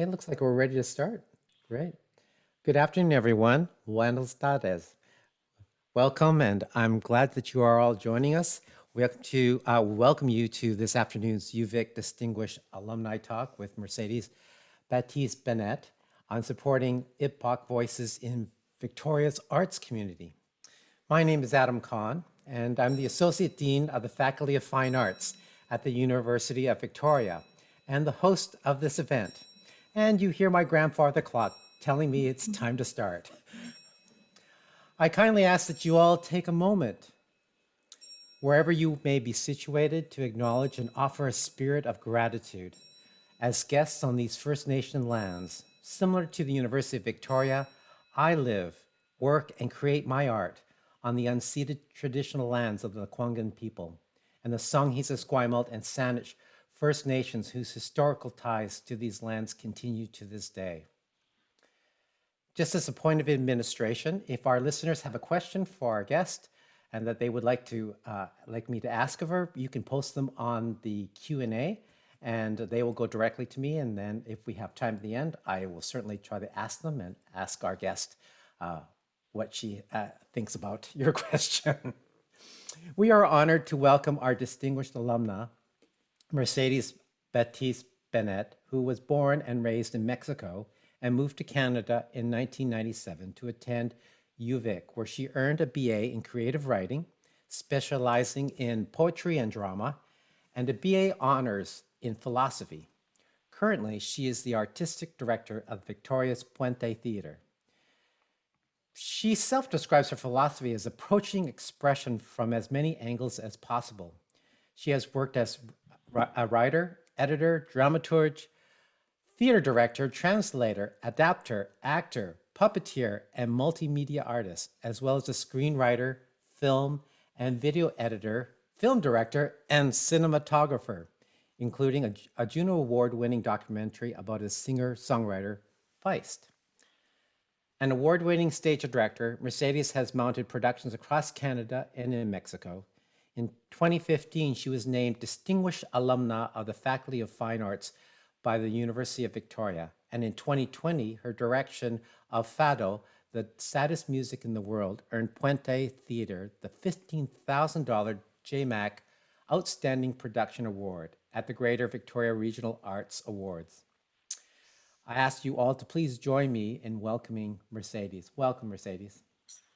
Okay, looks like we're ready to start. Great. Good afternoon, everyone. Buenos tardes. Welcome, and I'm glad that you are all joining us. We have to welcome you to this afternoon's UVic Distinguished Alumni Talk with Mercedes Bátiz-Benét on supporting IBPoC voices in Victoria's arts community. My name is Adam Kahn, and I'm the Associate Dean of the Faculty of Fine Arts at the University of Victoria and the host of this event. And you hear my grandfather clock telling me it's time to start. I kindly ask that you all take a moment, wherever you may be situated, to acknowledge and offer a spirit of gratitude. As guests on these First Nation lands, similar to the University of Victoria, I live, work, and create my art on the unceded traditional lands of the Kwanghan people and the Songhees, Esquimalt, and Saanich First Nations whose historical ties to these lands continue to this day. Just as a point of administration, if our listeners have a question for our guest and that they would like me to ask of her, you can post them on the Q&A and they will go directly to me. And then if we have time at the end, I will certainly try to ask them and ask our guest what she thinks about your question. We are honored to welcome our distinguished alumna, Mercedes Bátiz-Benét, who was born and raised in Mexico and moved to Canada in 1997 to attend UVic, where she earned a BA in creative writing, specializing in poetry and drama, and a BA honors in philosophy. Currently, she is the artistic director of Victoria's Puente Theatre. She self-describes her philosophy as approaching expression from as many angles as possible. She has worked as a writer, editor, dramaturge, theater director, translator, adapter, actor, puppeteer, and multimedia artist, as well as a screenwriter, film and video editor, film director, and cinematographer, including a Juno Award-winning documentary about a singer-songwriter, Feist. An award-winning stage director, Mercedes has mounted productions across Canada and in Mexico. In 2015, she was named Distinguished Alumna of the Faculty of Fine Arts by the University of Victoria. And in 2020, her direction of Fado, the saddest music in the world, earned Puente Theatre the $15,000 JMAC Outstanding Production Award at the Greater Victoria Regional Arts Awards. I ask you all to please join me in welcoming Mercedes. Welcome, Mercedes.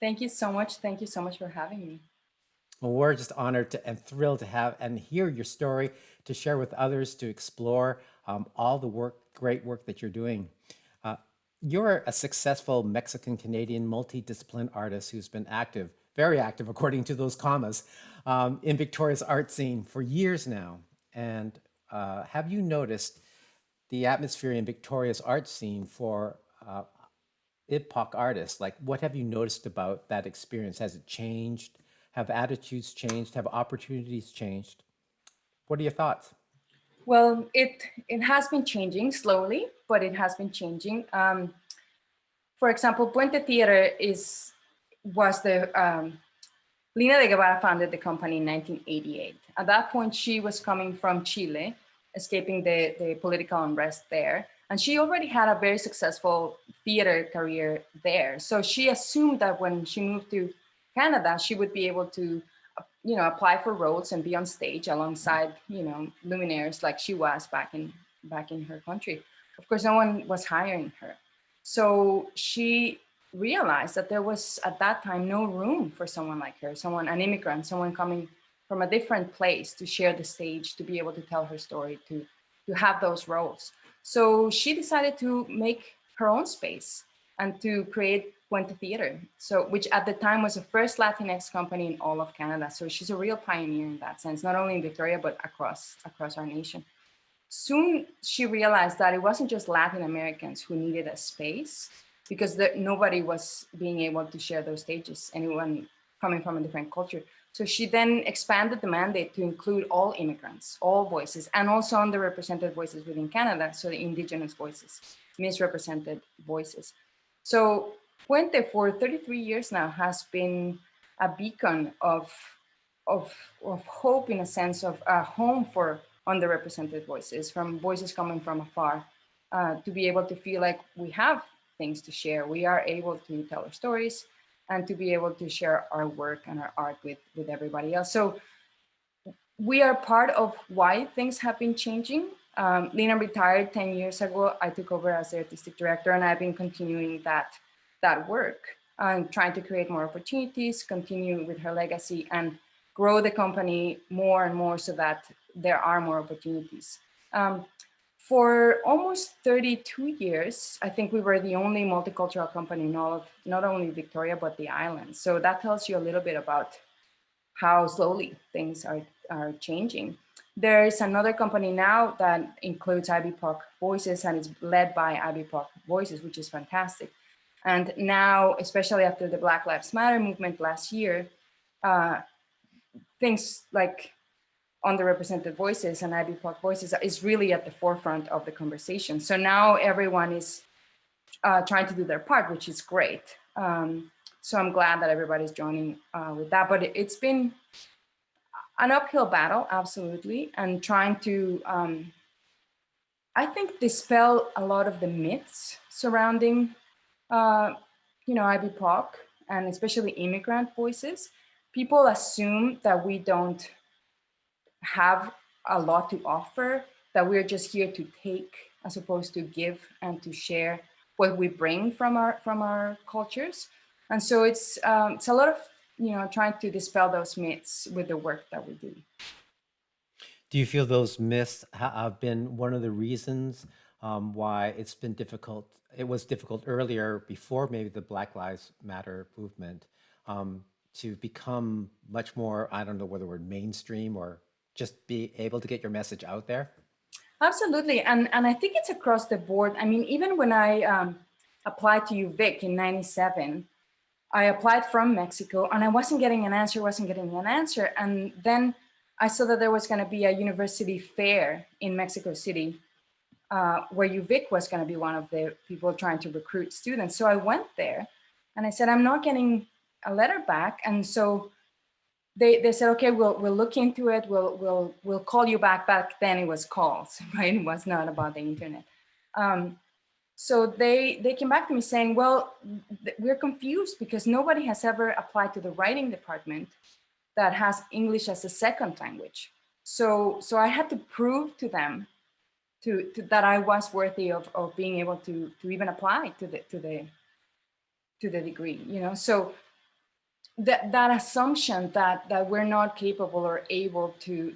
Thank you so much. Thank you so much for having me. Well, we're just honored and thrilled to have and hear your story, to share with others, to explore all the great work that you're doing. You're a successful Mexican-Canadian multi-discipline artist who's been active, very active, according to those commas, in Victoria's art scene for years now. And have you noticed the atmosphere in Victoria's art scene for IBPoC artists? Like, what have you noticed about that experience? Has it changed? Have attitudes changed? Have opportunities changed? What are your thoughts? Well, it has been changing slowly, but it has been changing. For example, Puente Theatre was the Lina de Guevara founded the company in 1988. At that point, she was coming from Chile, escaping the political unrest there. And she already had a very successful theater career there. So she assumed that when she moved to Canada, she would be able to, apply for roles and be on stage alongside, luminaires like she was back in her country. Of course, no one was hiring her. So she realized that there was at that time no room for someone like her, an immigrant, someone coming from a different place to share the stage, to be able to tell her story, to have those roles. So she decided to make her own space and to create Puente Theatre, which at the time was the first Latinx company in all of Canada. So she's a real pioneer in that sense, not only in Victoria, but across our nation. Soon she realized that it wasn't just Latin Americans who needed a space, because nobody was being able to share those stages, anyone coming from a different culture. So she then expanded the mandate to include all immigrants, all voices, and also underrepresented voices within Canada, so the Indigenous voices, misrepresented voices. So Puente for 33 years now has been a beacon of hope, in a sense, of a home for underrepresented voices, from voices coming from afar, to be able to feel like we have things to share. We are able to tell our stories and to be able to share our work and our art with everybody else. So we are part of why things have been changing. Lina retired 10 years ago. I took over as the artistic director, and I've been continuing that work and trying to create more opportunities, continue with her legacy, and grow the company more and more so that there are more opportunities. For almost 32 years, I think we were the only multicultural company in all of not only Victoria, but the islands. So that tells you a little bit about how slowly things are changing. There is another company now that includes IBPoC Voices and is led by IBPoC Voices, which is fantastic. And now, especially after the Black Lives Matter movement last year, things like underrepresented voices and IBPoC Voices is really at the forefront of the conversation. So now everyone is trying to do their part, which is great. So I'm glad that everybody's joining with that, but it's been an uphill battle, absolutely, and trying to, I think, dispel a lot of the myths surrounding, IBPoC and especially immigrant voices. People assume that we don't have a lot to offer, that we're just here to take as opposed to give and to share what we bring from our cultures. And so it's a lot of trying to dispel those myths with the work that we do. Do you feel those myths have been one of the reasons why it's been difficult? It was difficult earlier, before maybe the Black Lives Matter movement, to become much more, I don't know whether we're mainstream or just be able to get your message out there? Absolutely, and I think it's across the board. I mean, even when I applied to UVic in '97, I applied from Mexico and I wasn't getting an answer, and then I saw that there was going to be a university fair in Mexico City where UVic was going to be one of the people trying to recruit students. So I went there and I said, I'm not getting a letter back. And so they said, okay, we'll look into it. We'll call you back. Back then it was calls, right? It was not about the internet. So they came back to me saying, well, we're confused because nobody has ever applied to the writing department that has English as a second language. So I had to prove to them that I was worthy of being able to even apply to the degree, So that assumption that we're not capable or able to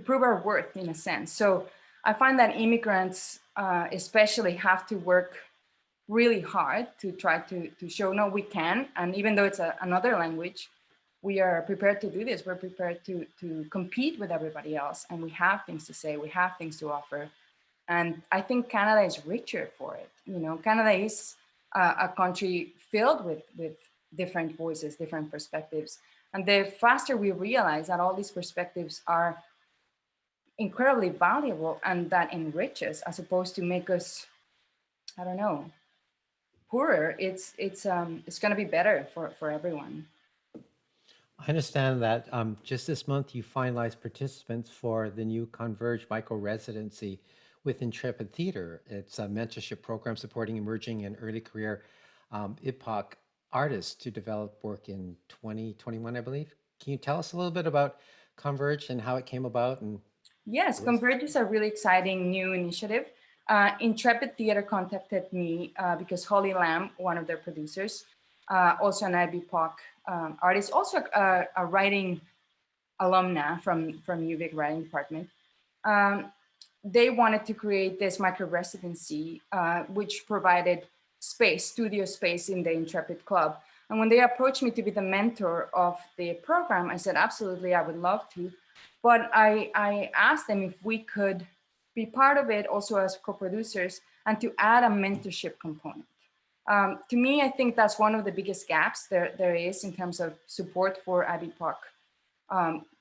prove our worth, in a sense. So I find that immigrants especially have to work really hard to try to show, no, we can. And even though it's another language, we are prepared to do this. We're prepared to compete with everybody else. And we have things to say, we have things to offer. And I think Canada is richer for it. Canada is a country filled with different voices, different perspectives. And the faster we realize that all these perspectives are incredibly valuable and that enriches, as opposed to make us, I don't know, poorer, it's going to be better for everyone. I understand that just this month you finalized participants for the new Converge micro-residency with Intrepid Theatre. It's a mentorship program supporting emerging and early career IBPoC artists to develop work in 2021, I believe. Can you tell us a little bit about Converge and how it came about? Yes, Converge is a really exciting new initiative. Intrepid Theatre contacted me because Holly Lamb, one of their producers, also an IBPoC artist, also a writing alumna from UVic writing department. They wanted to create this micro-residency, which provided studio space in the Intrepid Club. And when they approached me to be the mentor of the program, I said, absolutely, I would love to. But I asked them if we could be part of it also as co-producers and to add a mentorship component. To me, I think that's one of the biggest gaps there is in terms of support for IBPoC,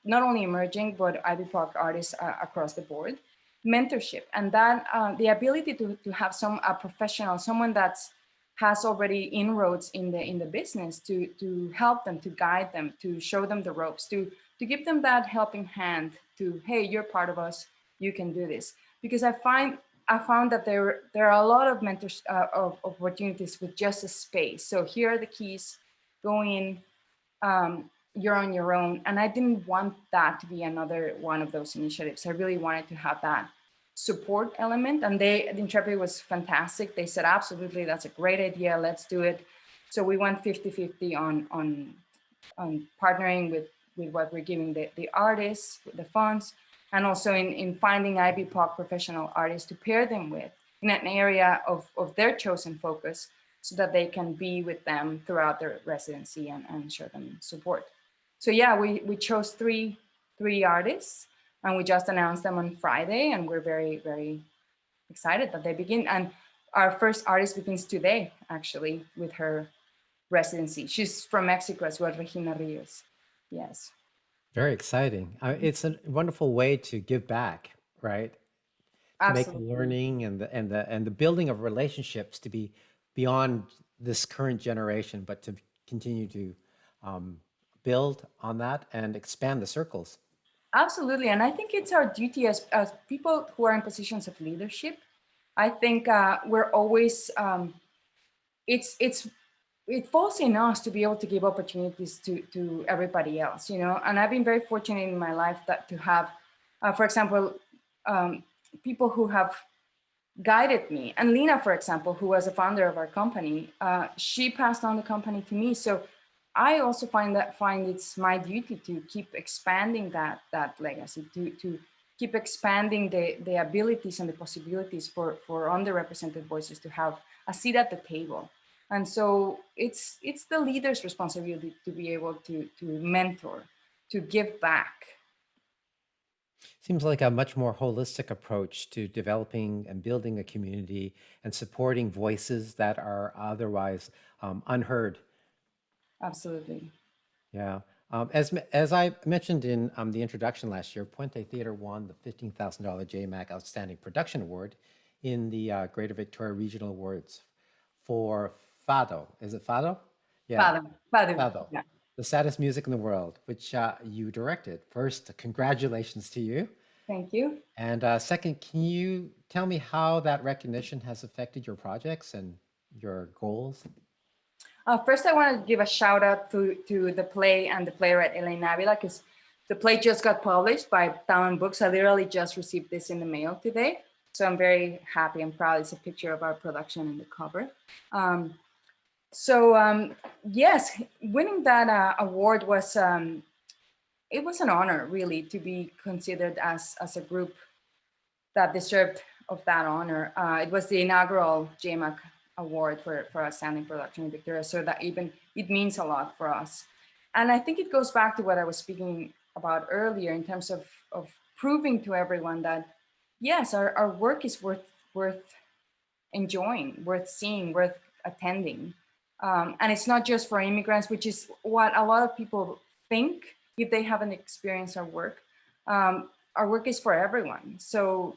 not only emerging, but IBPoC artists across the board. Mentorship, and that the ability to have a professional, someone that has already inroads in the business to help them, to guide them, to show them the ropes, to give them that helping hand to, hey, you're part of us, you can do this. Because I find I found that there are a lot of mentors of opportunities with just a space. So here are the keys, go in, you're on your own. And I didn't want that to be another one of those initiatives. I really wanted to have that support element. And the Intrepid was fantastic. They said, absolutely, that's a great idea, let's do it. So we went 50-50 on partnering with what we're giving the artists, the funds, and also in finding IBPoC professional artists to pair them with in an area of their chosen focus, so that they can be with them throughout their residency and show them support. So yeah, we chose three artists, and we just announced them on Friday, and we're very, very excited that they begin. And our first artist begins today, actually, with her residency. She's from Mexico as well, Regina Rios. Yes. Very exciting. It's a wonderful way to give back, right? To Absolutely. make the learning and the building of relationships to be beyond this current generation, but to continue to build on that and expand the circles. Absolutely. And I think it's our duty as people who are in positions of leadership. I think we're always, it falls in us to be able to give opportunities to everybody else, you know. And I've been very fortunate in my life that to have, for example, people who have guided me. And Lena, for example, who was a founder of our company, she passed on the company to me. So I also find it's my duty to keep expanding that legacy, to keep expanding the abilities and the possibilities for underrepresented voices to have a seat at the table. And so it's the leader's responsibility to be able to mentor, to give back. Seems like a much more holistic approach to developing and building a community and supporting voices that are otherwise unheard. Absolutely. Yeah. As I mentioned in the introduction last year, Puente Theatre won the $15,000 JMAC Outstanding Production Award in the Greater Victoria Regional Awards for Fado. Is it Fado? Yeah. Fado. Yeah. The saddest music in the world, which you directed. First, congratulations to you. Thank you. And second, can you tell me how that recognition has affected your projects and your goals? First, I want to give a shout out to the play and the playwright Elaine Avila, because the play just got published by Talon Books. I literally just received this in the mail today. So I'm very happy and proud. It's a picture of our production in the cover. Yes, winning that award was, it was an honor, really, to be considered as a group that deserved of that honor. It was the inaugural JMAC Award for Outstanding Production in Victoria, so that even it means a lot for us. And I think it goes back to what I was speaking about earlier in terms of proving to everyone that, yes, our work is worth enjoying, worth seeing, worth attending. And it's not just for immigrants, which is what a lot of people think if they haven't experienced our work. Our work is for everyone. So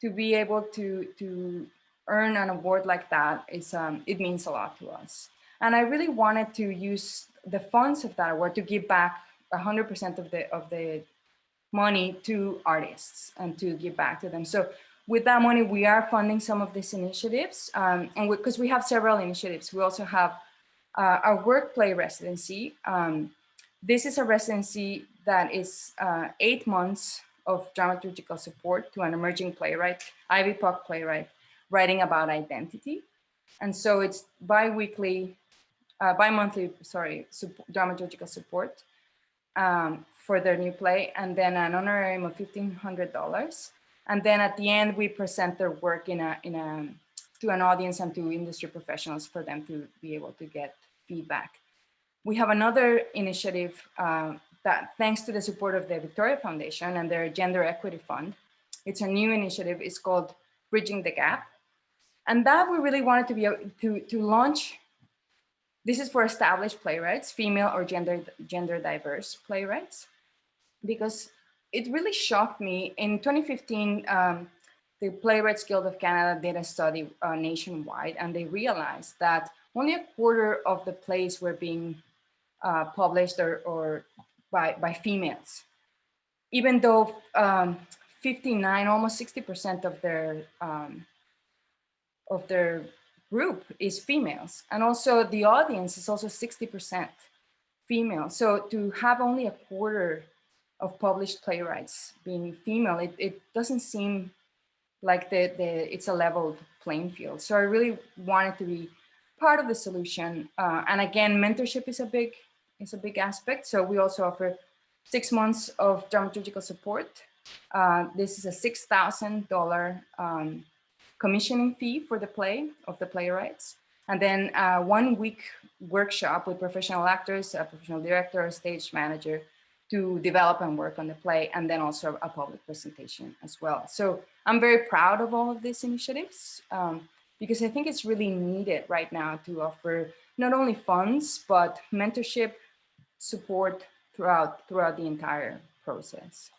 to be able to earn an award like that is, it means a lot to us. And I really wanted to use the funds of that award to give back 100% of the money to artists and to give back to them. So with that money, we are funding some of these initiatives, and because we have several initiatives. We also have our work play residency. This is a residency that is 8 months of dramaturgical support to an emerging playwright, IBPoC playwright, writing about identity. And so it's bi-monthly, dramaturgical support for their new play, and then an honorarium of $1,500. And then at the end, we present their work to an audience and to industry professionals for them to be able to get feedback. We have another initiative that, thanks to the support of the Victoria Foundation and their Gender Equity Fund, it's a new initiative. It's called Bridging the Gap. And that we really wanted to be able to launch. This is for established playwrights, female or gender diverse playwrights, because it really shocked me. In 2015, the Playwrights Guild of Canada did a study nationwide, and they realized that only a quarter of the plays were being published or by females, even though 59, almost 60% of their group is females. And also the audience is also 60% female. So to have only a quarter of published playwrights being female, it doesn't seem like it's a leveled playing field. So I really wanted to be part of the solution. And again, mentorship is a big aspect. So we also offer 6 months of dramaturgical support. This is a $6,000 commissioning fee for the play of the playwrights. And then 1 week workshop with professional actors, a professional director, a stage manager to develop and work on the play, and then also a public presentation as well. So I'm very proud of all of these initiatives because I think it's really needed right now to offer not only funds, but mentorship support throughout the entire process.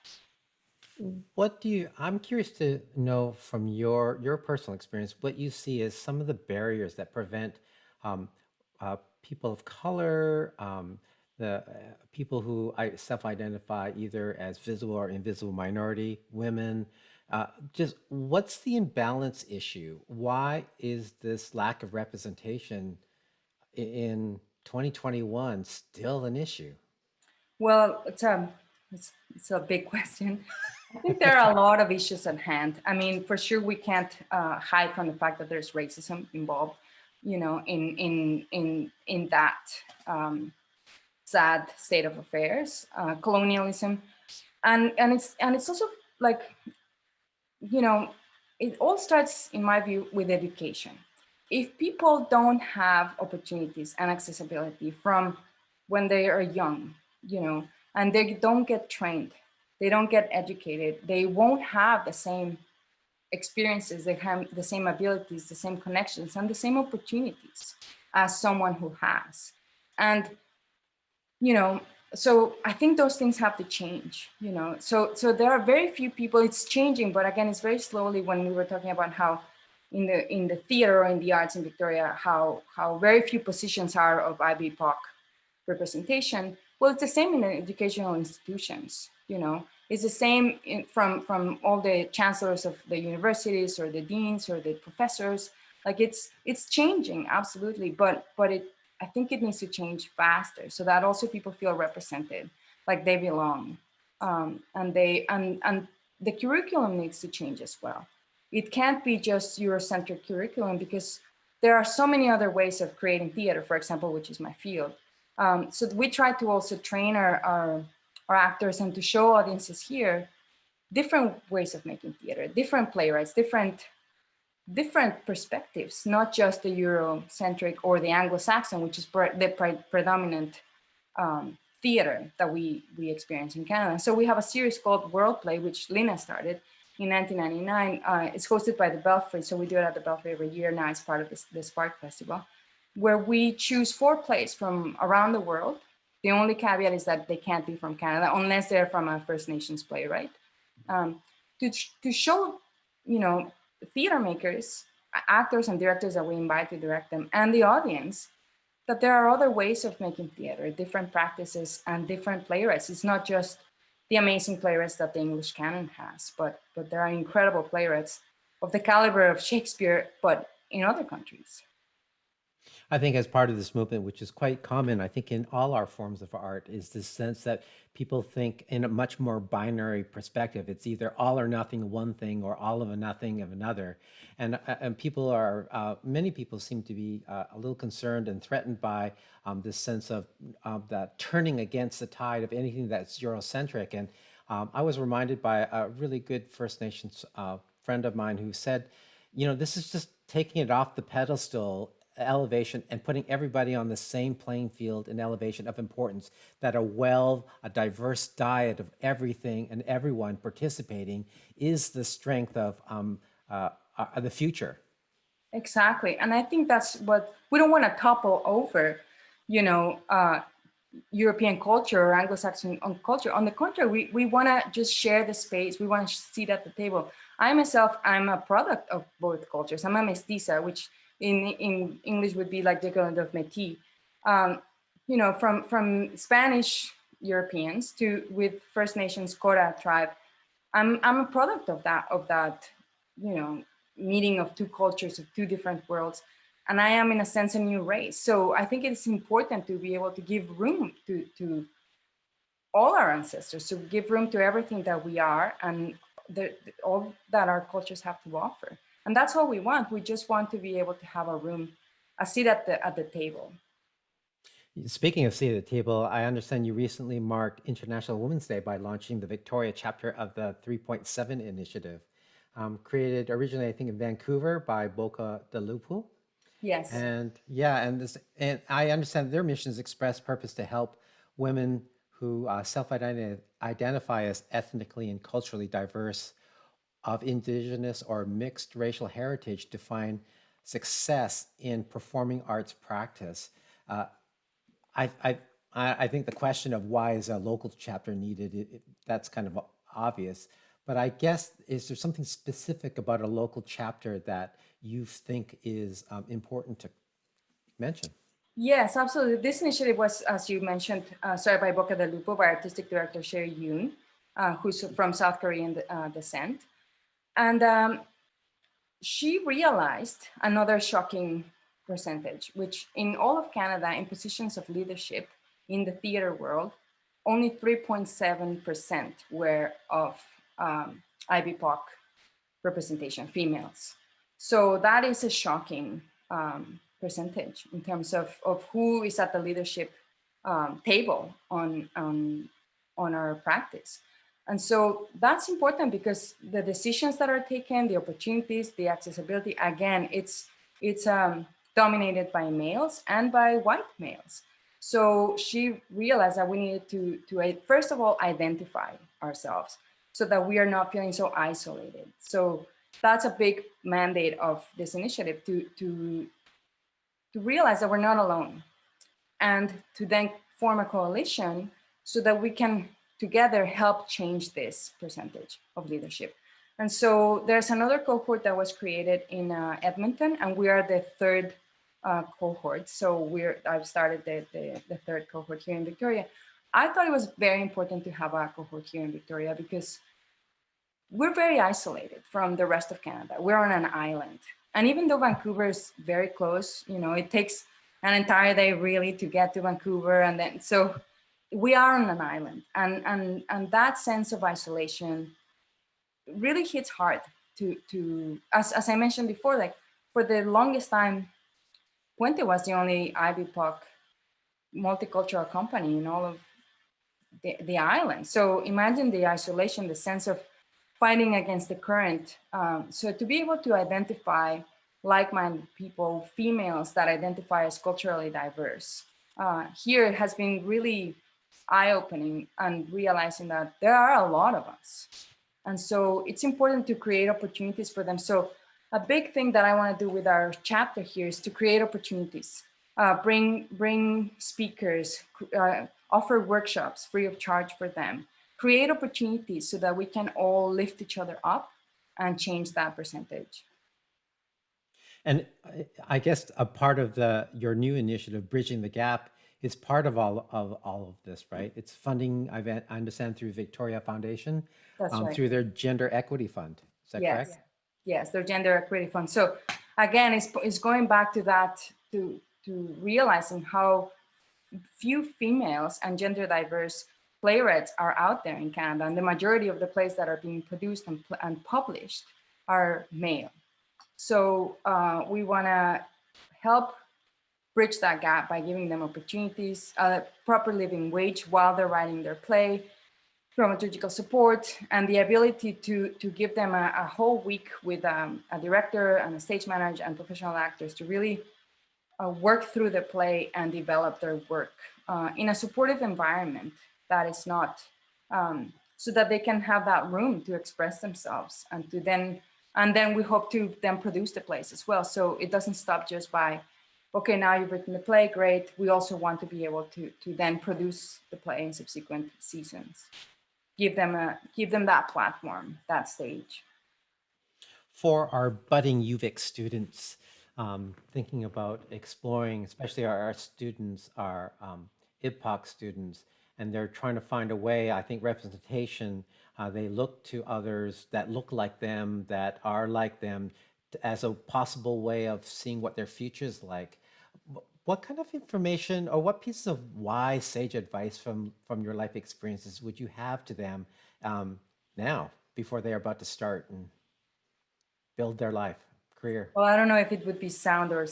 I'm curious to know from your personal experience, what you see as some of the barriers that prevent people of color, the people who self-identify either as visible or invisible minority, women, just what's the imbalance issue? Why is this lack of representation in 2021 still an issue? Well, it's a big question. I think there are a lot of issues at hand. I mean, for sure, we can't hide from the fact that there's racism involved, you know, in that sad state of affairs, colonialism, and it's also like, you know, it all starts, in my view, with education. If people don't have opportunities and accessibility from when they are young, you know, and they don't get trained, they don't get educated, they won't have the same experiences, they have the same abilities, the same connections, and the same opportunities as someone who has. And, you know, so I think those things have to change, you know. So there are very few people, it's changing, but again, it's very slowly. When we were talking about how in the theater or in the arts in Victoria, how very few positions are of IBPoC representation. Well, it's the same in the educational institutions, you know. It's the same from all the chancellors of the universities or the deans or the professors. Like it's changing, absolutely, but I think it needs to change faster so that also people feel represented, like they belong, and the curriculum needs to change as well. It can't be just Eurocentric curriculum because there are so many other ways of creating theater, for example, which is my field. So we try to also train our actors and to show audiences here different ways of making theater, different playwrights, different perspectives, not just the Eurocentric or the Anglo-Saxon, which is the predominant theater that we experience in Canada. So we have a series called World Play, which Lina started in 1999. It's hosted by the Belfry, so we do it at the Belfry every year. Now it's part of the Spark Festival, where we choose 4 plays from around the world. The only caveat is that they can't be from Canada unless they're from a First Nations playwright. To show, you know, theater makers, actors and directors that we invite to direct them, and the audience, that there are other ways of making theater, different practices and different playwrights. It's not just the amazing playwrights that the English canon has, but there are incredible playwrights of the caliber of Shakespeare, but in other countries. I think as part of this movement, which is quite common, I think in all our forms of art, is this sense that people think in a much more binary perspective. It's either all or nothing one thing or all of a nothing of another. And people are, many people seem to be a little concerned and threatened by this sense of that turning against the tide of anything that's Eurocentric. And I was reminded by a really good First Nations friend of mine who said, you know, this is just taking it off the pedestal elevation and putting everybody on the same playing field and elevation of importance, that a diverse diet of everything and everyone participating is the strength of the future. Exactly. And I think that's what we don't want to topple over, you know, European culture or Anglo-Saxon culture. On the contrary, we want to just share the space. We want to sit at the table. I'm a product of both cultures. I'm a mestiza, which in English would be like the equivalent of métis. You know, from Spanish Europeans with First Nations Cora tribe, I'm a product of that, you know, meeting of two cultures, of two different worlds. And I am, in a sense, a new race. So I think it's important to be able to give room to all our ancestors, to give room to everything that we are and all that our cultures have to offer. And that's all we want. We just want to be able to have a room, a seat at the table. Speaking of seat at the table, I understand you recently marked International Women's Day by launching the Victoria chapter of the 3.7 initiative, created originally, I think, in Vancouver by Boca de Lupu. Yes. And yeah, and I understand their mission is express purpose to help women who self-identify as ethnically and culturally diverse, of indigenous or mixed racial heritage, to find success in performing arts practice. I, I, I think the question of why is a local chapter needed, that's kind of obvious. But I guess, is there something specific about a local chapter that you think is important to mention? Yes, absolutely. This initiative was, as you mentioned, started by Boca de Lupo by artistic director Sherry Yoon, who's from South Korean descent. And she realized another shocking percentage, which in all of Canada, in positions of leadership in the theater world, only 3.7% were of IBPoC representation, females. So that is a shocking percentage in terms of who is at the leadership table on our practice. And so that's important because the decisions that are taken, the opportunities, the accessibility, again, it's dominated by males and by white males. So she realized that we needed to first of all, identify ourselves so that we are not feeling so isolated. So that's a big mandate of this initiative, to realize that we're not alone, and to then form a coalition so that we can together help change this percentage of leadership. And so there's another cohort that was created in Edmonton, and we are the third cohort. So I've started the third cohort here in Victoria. I thought it was very important to have a cohort here in Victoria because we're very isolated from the rest of Canada. We're on an island. And even though Vancouver is very close, you know, it takes an entire day really to get to Vancouver. And then, so we are on an island. And that sense of isolation really hits hard to as I mentioned before, like for the longest time, Puente was the only IBPoC multicultural company in all of the island. So imagine the isolation, the sense of fighting against the current. So to be able to identify like-minded people, females that identify as culturally diverse, here has been really eye-opening, and realizing that there are a lot of us. And so it's important to create opportunities for them. So a big thing that I want to do with our chapter here is to create opportunities, bring speakers, offer workshops free of charge for them, create opportunities so that we can all lift each other up and change that percentage. And I guess a part of your new initiative, Bridging the Gap, is part of all of this, right? It's funding, I understand, through Victoria Foundation, Right. through their Gender Equity Fund. Is that correct? Yes, their Gender Equity Fund. So again, it's going back to that, to realizing how few females and gender diverse playwrights are out there in Canada, and the majority of the plays that are being produced and published are male. So we want to help bridge that gap by giving them opportunities, proper living wage while they're writing their play, dramaturgical support, and the ability to give them a whole week with a director and a stage manager and professional actors to really work through the play and develop their work in a supportive environment that is not, so that they can have that room to express themselves, and then we hope to then produce the plays as well. So it doesn't stop just by, okay, now you've written the play, great. We also want to be able to then produce the play in subsequent seasons. Give them that platform, that stage. For our budding UVic students, thinking about exploring, especially our students, our IBPoC students, and they're trying to find a way, I think representation, they look to others that look like them, that are like them, as a possible way of seeing what their future is like. What kind of information or what pieces of wise, sage advice from your life experiences would you have to them now, before they are about to start and build their life, career? Well, I don't know if it would be sound or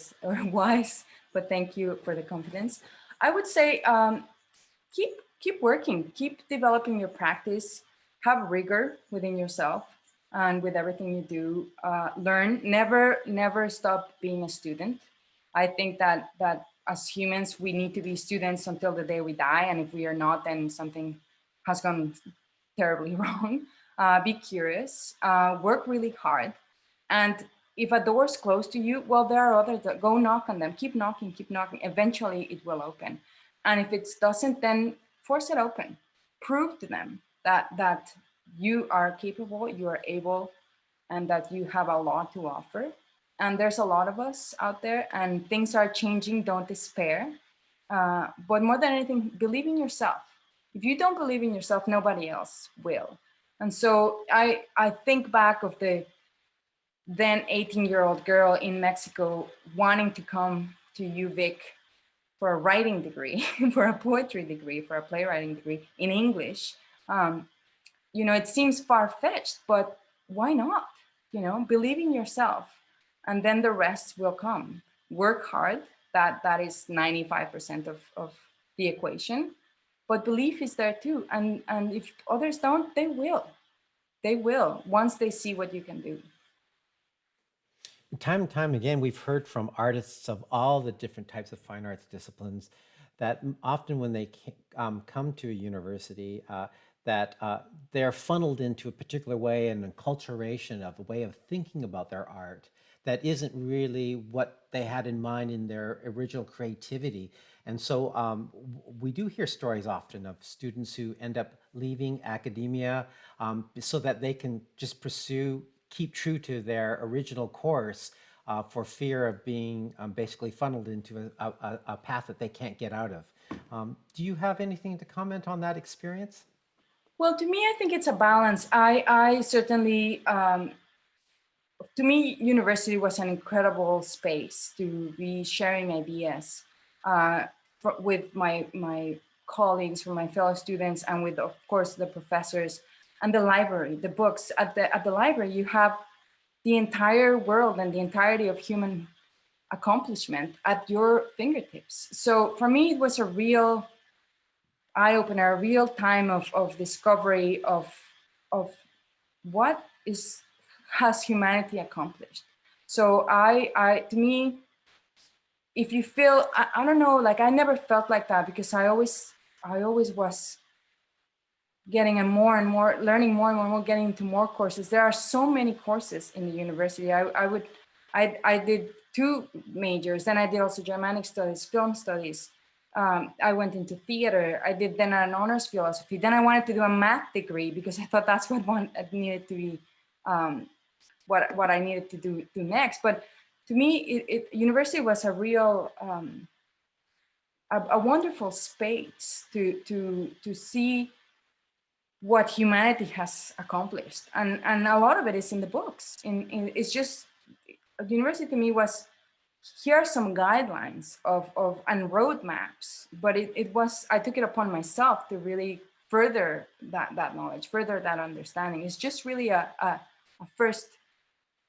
wise, but thank you for the confidence. I would say keep working, keep developing your practice, have rigor within yourself and with everything you do. Learn, never stop being a student. I think that as humans, we need to be students until the day we die, and if we are not, then something has gone terribly wrong. Be curious, work really hard, and if a door is closed to you, well, there are others that go knock on them. Keep knocking, keep knocking. Eventually, it will open. And if it doesn't, then force it open. Prove to them that you are capable, you are able, and that you have a lot to offer. And there's a lot of us out there, and things are changing. Don't despair. But more than anything, believe in yourself. If you don't believe in yourself, nobody else will. And so I think back of the then 18-year-old girl in Mexico wanting to come to UVic for a writing degree, for a poetry degree, for a playwriting degree in English. It seems far-fetched, but why not? Believe in yourself, and then the rest will come. Work hard. That is 95% of the equation, but belief is there too. And if others don't, they will. They will once they see what you can do. Time and time again, we've heard from artists of all the different types of fine arts disciplines that often when they come to a university, that they're funneled into a particular way and enculturation of a way of thinking about their art that isn't really what they had in mind in their original creativity. And so we do hear stories often of students who end up leaving academia so that they can just keep true to their original course for fear of being basically funneled into a path that they can't get out of. Do you have anything to comment on that experience? Well, to me, I think it's a balance. I certainly, to me, university was an incredible space to be sharing ideas with my colleagues, with my fellow students, and with, of course, the professors and the library, the books. At the library, you have the entire world and the entirety of human accomplishment at your fingertips. So for me, it was a real eye-opener, a real time of discovery of what has humanity accomplished. So to me, if you feel, I don't know, like I never felt like that because I always was getting more and more, learning more and more, getting into more courses. There are so many courses in the university. I did 2 majors, then I did also Germanic studies, film studies. I went into theater. I did then an honors philosophy. Then I wanted to do a math degree because I thought that's what needed to be, what I needed to do next. But to me, university was a real, a wonderful space to see what humanity has accomplished, and a lot of it is in the books. It's just, university to me was, here are some guidelines and roadmaps, but it was, I took it upon myself to really further that knowledge, further that understanding. It's just really a first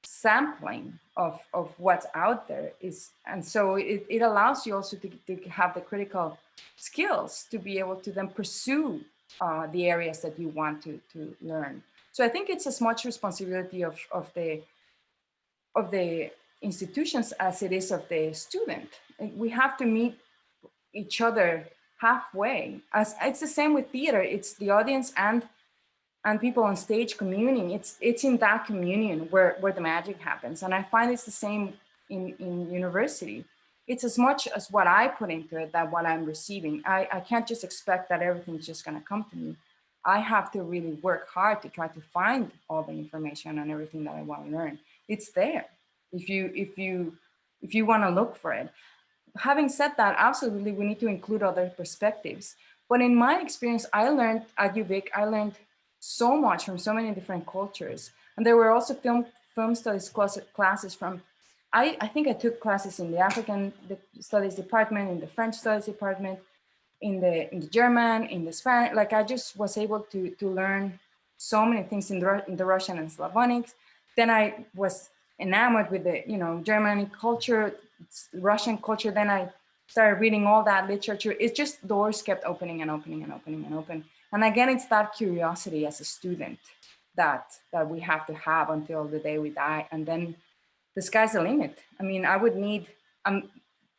sampling of what's out there and so it allows you also to have the critical skills to be able to then pursue the areas that you want to learn. So I think it's as much responsibility of the institutions as it is of the student. We have to meet each other halfway. As it's the same with theater. It's the audience and people on stage communing. It's in that communion where the magic happens. And I find it's the same in university. It's as much as what I put into it that what I'm receiving. I can't just expect that everything's just going to come to me. I have to really work hard to try to find all the information and everything that I want to learn. It's there if you want to look for it. Having said that, absolutely, we need to include other perspectives. But in my experience, I learned at UVic, I learned so much from so many different cultures. And there were also film studies classes from, I think I took classes in the African studies department, in the French studies department, in the German, in the Spanish. Like I just was able to learn so many things in the Russian and Slavonics. Then I was enamored with the, Germanic culture, Russian culture. Then I started reading all that literature. It's just doors kept opening and opening and opening and open. And again, it's that curiosity as a student that we have to have until the day we die. And then the sky's the limit. I mean, I would need,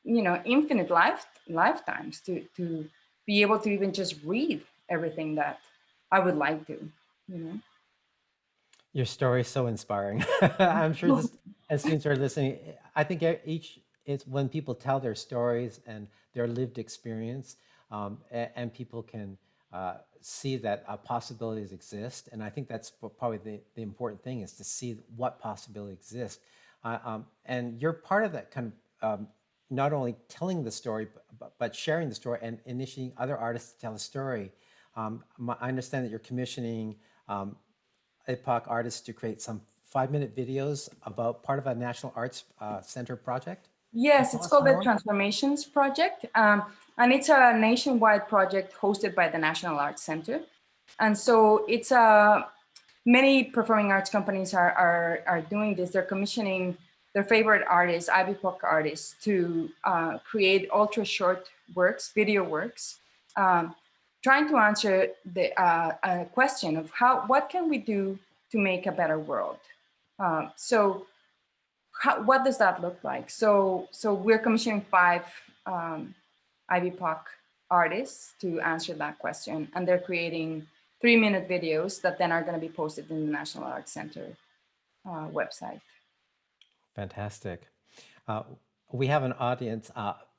infinite lifetimes to be able to even just read everything that I would like to. Your story is so inspiring. I'm sure this, as students are listening, I think it's when people tell their stories and their lived experience, and people can see that possibilities exist. And I think that's probably the important thing, is to see what possibilities exist. And you're part of that kind of not only telling the story, but sharing the story and initiating other artists to tell the story. I understand that you're commissioning IBPoC artists to create some 5-minute videos about part of a National Arts Center project. Yes, it's called the Transformations Project. And it's a nationwide project hosted by the National Arts Center. And so it's many performing arts companies are doing this. They're commissioning their favorite artists, IBPoC artists, to create ultra short works, video works, trying to answer the question of what can we do to make a better world? So what does that look like? So we're commissioning 5 IBPoC artists to answer that question, and they're creating 3-minute videos that then are going to be posted in the National Arts Center website. Fantastic. We have an audience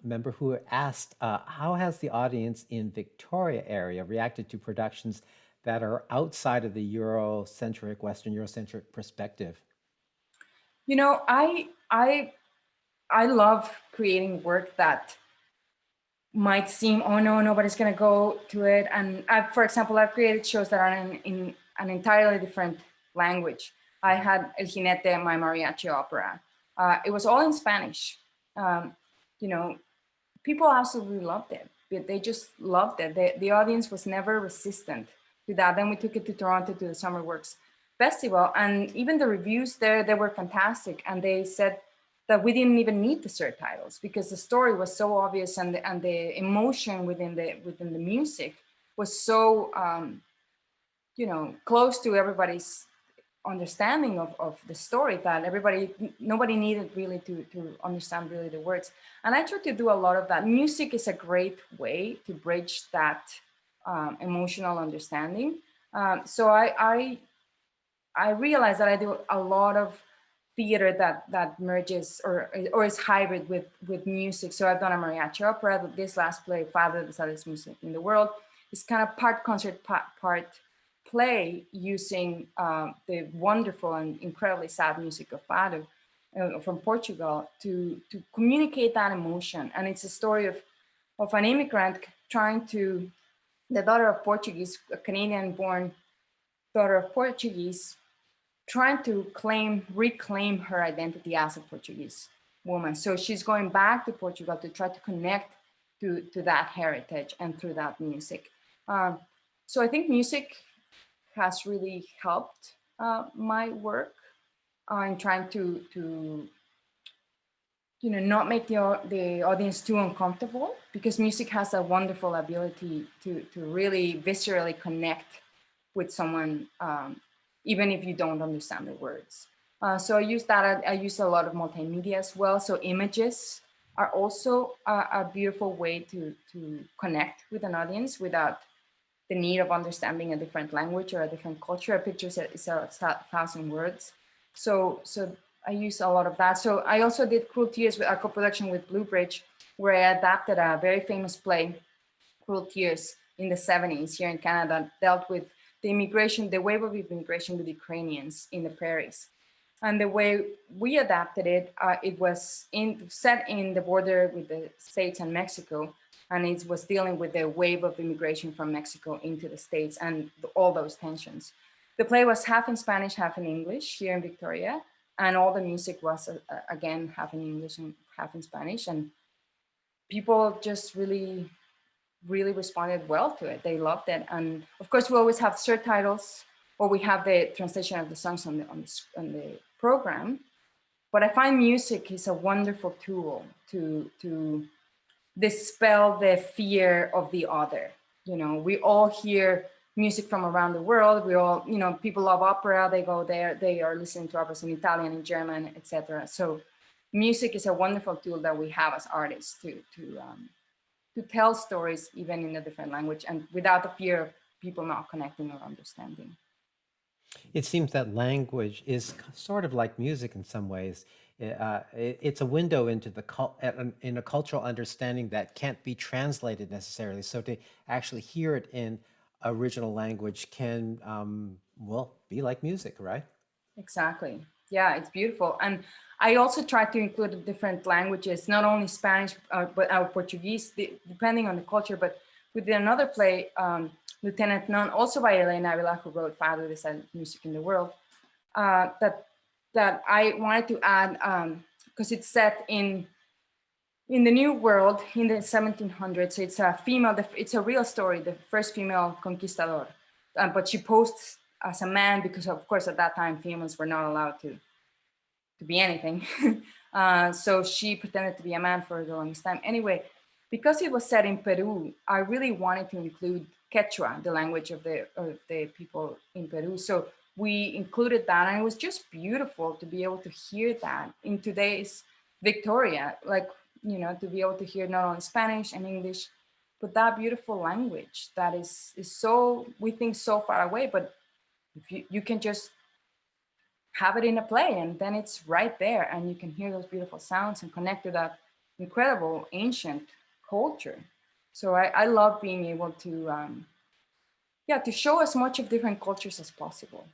member who asked, how has the audience in Victoria area reacted to productions that are outside of the Western Eurocentric perspective? I love creating work that might seem, oh no, nobody's going to go to it. And for example, I've created shows that are in an entirely different language. I had El Jinete, my mariachi opera. It was all in Spanish. People absolutely loved it. They just loved it. The audience was never resistant to that. Then we took it to Toronto to the Summer Works Festival, and even the reviews there, they were fantastic. And they said that we didn't even need the subtitles because the story was so obvious, and the emotion within the music was so close to everybody's understanding of the story that nobody needed really to understand really the words. And I try to do a lot of that. Music is a great way to bridge that emotional understanding. So I realize that I do a lot of theater that merges or is hybrid with music. So I've done a mariachi opera. This last play, Fado, the saddest music in the world, is kind of part concert, part play, using the wonderful and incredibly sad music of Fado from Portugal to communicate that emotion. And it's a story of an immigrant the daughter of Portuguese, a Canadian-born daughter of Portuguese, trying to reclaim her identity as a Portuguese woman. So she's going back to Portugal to try to connect to that heritage and through that music. So I think music has really helped my work in trying to not make the audience too uncomfortable, because music has a wonderful ability to really viscerally connect with someone, even if you don't understand the words. So I use that. I use a lot of multimedia as well. So images are also a beautiful way to connect with an audience without the need of understanding a different language or a different culture. A picture is 1,000 words. So I use a lot of that. So I also did Cruel Tears, a co-production with Blue Bridge, where I adapted a very famous play, Cruel Tears, in the 70s here in Canada, dealt with the wave of immigration with Ukrainians in the prairies. And the way we adapted it, it was set in the border with the States and Mexico. And it was dealing with the wave of immigration from Mexico into the States and all those tensions. The play was half in Spanish, half in English here in Victoria. And all the music was, again, half in English and half in Spanish. And people just really responded well to it. They loved it. And of course, we always have subtitles, or we have the translation of the songs on the program. But I find music is a wonderful tool to dispel the fear of the other. You know, we all hear music from around the world. We all, you know, people love opera. They go there. They are listening to operas in Italian, in German, etc. So, music is a wonderful tool that we have as artists to tell stories even in a different language and without the fear of people not connecting or understanding. It seems that language is sort of like music in some ways. It's a window into in a cultural understanding that can't be translated necessarily. So to actually hear it in original language can, well, be like music, right? Exactly. Yeah, it's beautiful. And I also try to include different languages, not only Spanish, but Portuguese, depending on the culture. But we did another play, Lieutenant None, also by Elena Avila, who wrote Fado, the silent music in the world, that I wanted to add, because it's set in the New World in the 1700s. It's a female, it's a real story, the first female conquistador. But she posed as a man because, of course, at that time, females were not allowed to be anything. So she pretended to be a man for the longest time. Anyway, because it was set in Peru, I really wanted to include Quechua, the language of the people in Peru. So we included that, and it was just beautiful to be able to hear that in today's Victoria, like, you know, to be able to hear not only Spanish and English, but that beautiful language that is so, we think, so far away, but if you can just have it in a play and then it's right there and you can hear those beautiful sounds and connect to that incredible ancient culture. So I love being able to, to show as much of different cultures as possible.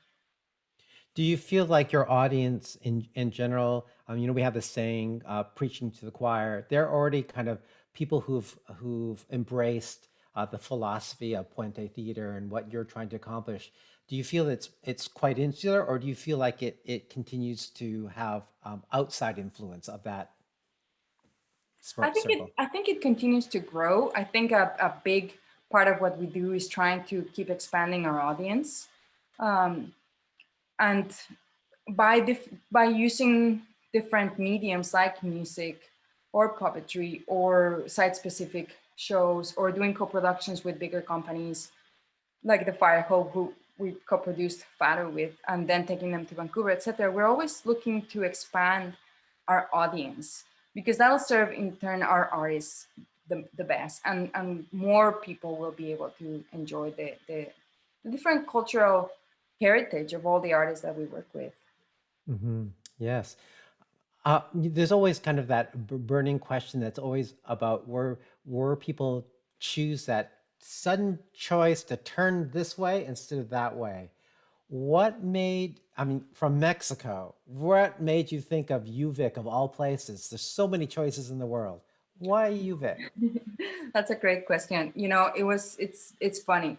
Do you feel like your audience in general, you know, we have this saying, preaching to the choir, they're already kind of people who've embraced the philosophy of Puente Theatre and what you're trying to accomplish. Do you feel it's quite insular, or do you feel like it continues to have outside influence of that circle? I think it continues to grow. I think a big part of what we do is trying to keep expanding our audience. And by using different mediums like music or puppetry or site-specific shows or doing co-productions with bigger companies like the Fire Hope, who we co-produced Fado with, and then taking them to Vancouver, etc. We're always looking to expand our audience because that'll serve in turn our artists the best, and more people will be able to enjoy the different cultural heritage of all the artists that we work with. Mm-hmm. Yes. There's always kind of that burning question that's always about where people choose that sudden choice to turn this way instead of that way. What made, I mean, from Mexico, what made you think of UVic of all places? There's so many choices in the world. Why UVic? That's a great question. You know, it's funny.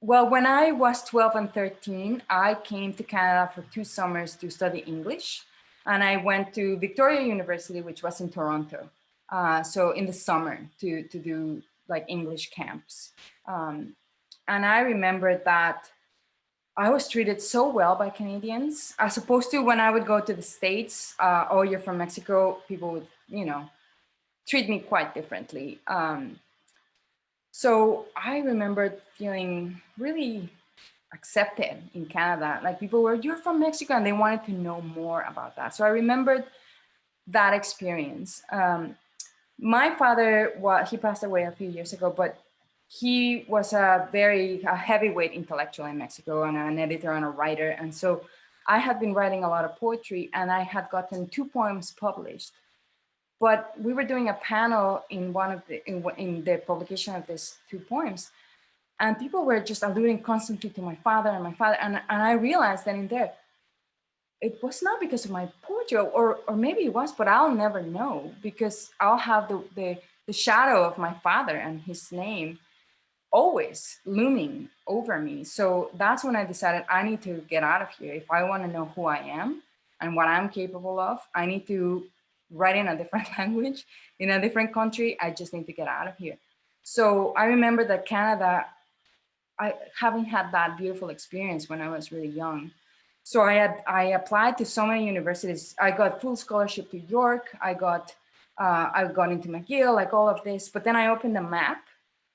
Well, when I was 12 and 13, I came to Canada for 2 summers to study English. And I went to Victoria University, which was in Toronto. So in the summer to do like English camps. And I remember that I was treated so well by Canadians, as opposed to when I would go to the States, oh, you're from Mexico, people would, you know, treat me quite differently. So I remember feeling really accepted in Canada. Like people were, you're from Mexico, and they wanted to know more about that. So I remembered that experience. My father, he passed away a few years ago, but he was a heavyweight intellectual in Mexico and an editor and a writer. And so I had been writing a lot of poetry, and I had gotten 2 poems published. But we were doing a panel in in the publication of these 2 poems, and people were just alluding constantly to my father. And I realized that in there, it was not because of my poetry, or maybe it was, but I'll never know, because I'll have the the shadow of my father and his name always looming over me. So that's when I decided I need to get out of here. If I want to know who I am and what I'm capable of, I need to write in a different language, in a different country. I just need to get out of here. So I remember that Canada, I having had that beautiful experience when I was really young. So I applied to so many universities. I got full scholarship to York. I got into McGill, like all of this. But then I opened the map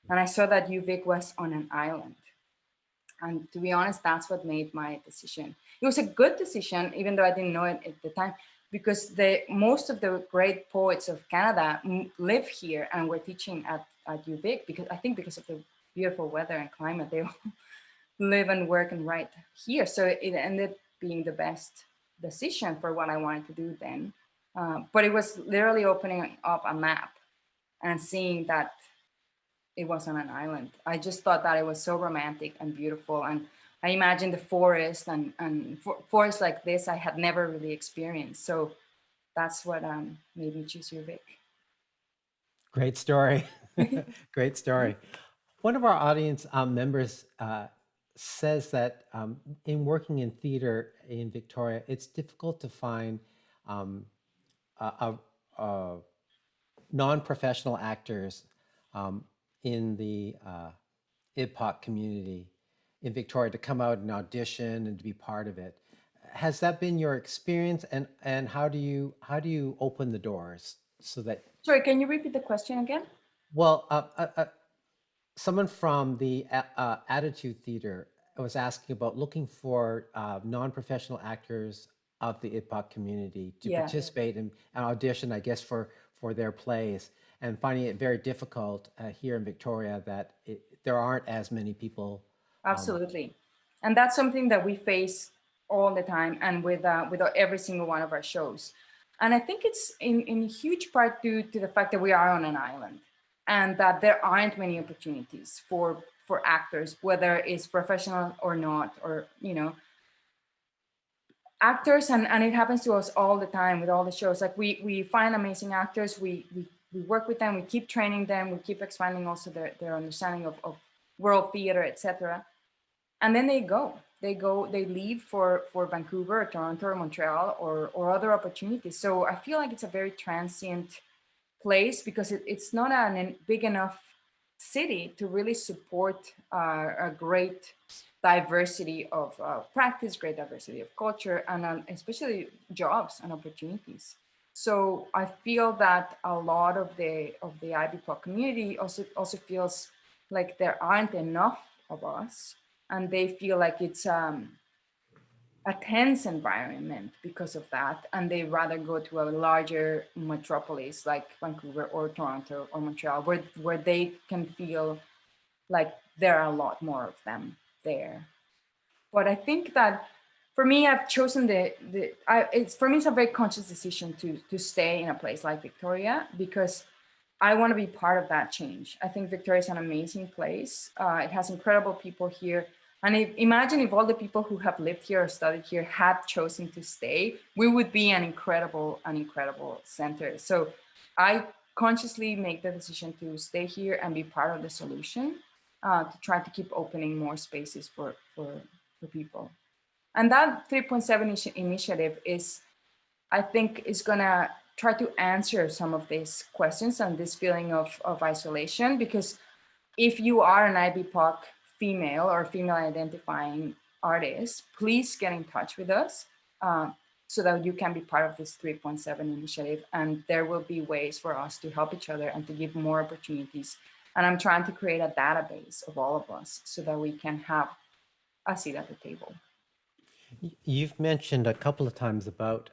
and I saw that UVic was on an island. And to be honest, that's what made my decision. It was a good decision, even though I didn't know it at the time, because most of the great poets of Canada live here and were teaching at UVic, because of the beautiful weather and climate. They all live and work and write here. So it ended being the best decision for what I wanted to do then. But it was literally opening up a map and seeing that it was on an island. I just thought that it was so romantic and beautiful. And I imagined the forest and forests like this I had never really experienced. So that's what made me choose UVic. Great story. Great story. One of our audience members says that in working in theater in Victoria, it's difficult to find non-professional actors in the IBPoC community in Victoria to come out and audition and to be part of it. Has that been your experience, and how do you open the doors so that? Sorry, can you repeat the question again? Well, someone from the Attitude Theater was asking about looking for non-professional actors of the IBPoC community to participate and audition, I guess, for their plays, and finding it very difficult here in Victoria that there aren't as many people. Absolutely. And that's something that we face all the time and with every single one of our shows. And I think it's in huge part due to the fact that we are on an island and that there aren't many opportunities for actors, whether it's professional or not, or, actors. And it happens to us all the time with all the shows. Like we find amazing actors, we work with them, we keep training them, we keep expanding also their understanding of world theater, etc. And then they leave for Vancouver or Toronto or Montreal or other opportunities. So I feel like it's a very transient place because it's not a big enough city to really support a great diversity of practice, great diversity of culture, and especially jobs and opportunities. So I feel that a lot of the IBPoC community also feels like there aren't enough of us, and they feel like it's a tense environment because of that, and they rather go to a larger metropolis like Vancouver or Toronto or Montreal, where they can feel like there are a lot more of them there. But I think that for me, I've chosen it's a very conscious decision to stay in a place like Victoria because I want to be part of that change. I think Victoria is an amazing place. It has incredible people here. And imagine if all the people who have lived here or studied here had chosen to stay, we would be an incredible center. So I consciously make the decision to stay here and be part of the solution, to try to keep opening more spaces for people. And that 3.7 initiative I think is gonna try to answer some of these questions and this feeling of isolation, because if you are an IBPoC female or female identifying artist, please get in touch with us so that you can be part of this 3.7 initiative. And there will be ways for us to help each other and to give more opportunities. And I'm trying to create a database of all of us so that we can have a seat at the table. You've mentioned a couple of times about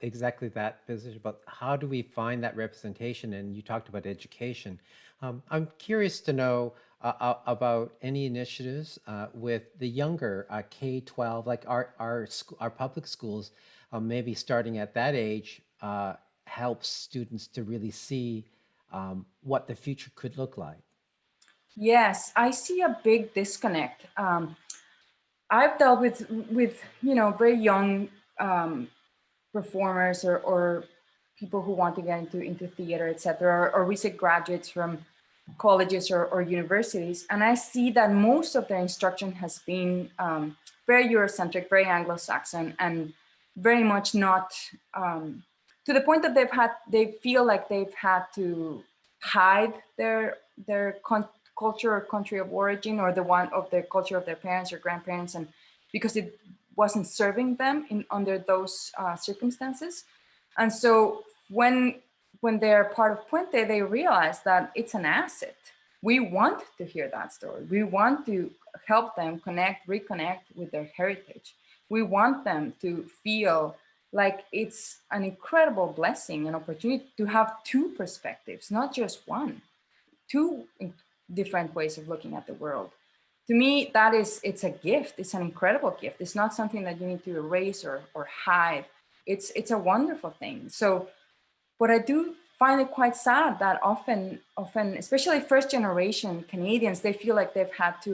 exactly that position, about how do we find that representation, and you talked about education. I'm curious to know about any initiatives with the younger K-12, like our public schools, maybe starting at that age, helps students to really see what the future could look like. Yes, I see a big disconnect. I've dealt with very young performers or people who want to get into theater, etc., or recent graduates from colleges or universities. And I see that most of their instruction has been very Eurocentric, very Anglo-Saxon, and very much not to the point that they feel like they've had to hide their culture or country of origin, or the one of the culture of their parents or grandparents, and because it wasn't serving them under those circumstances. And so when they're part of Puente, they realize that it's an asset. We want to hear that story. We want to help them reconnect with their heritage. We want them to feel like it's an incredible blessing, an opportunity to have two perspectives, not just one, two different ways of looking at the world. To me, it's a gift. It's an incredible gift. It's not something that you need to erase or hide. It's a wonderful thing. So, but I do find it quite sad that often, especially first generation Canadians, they feel like they've had to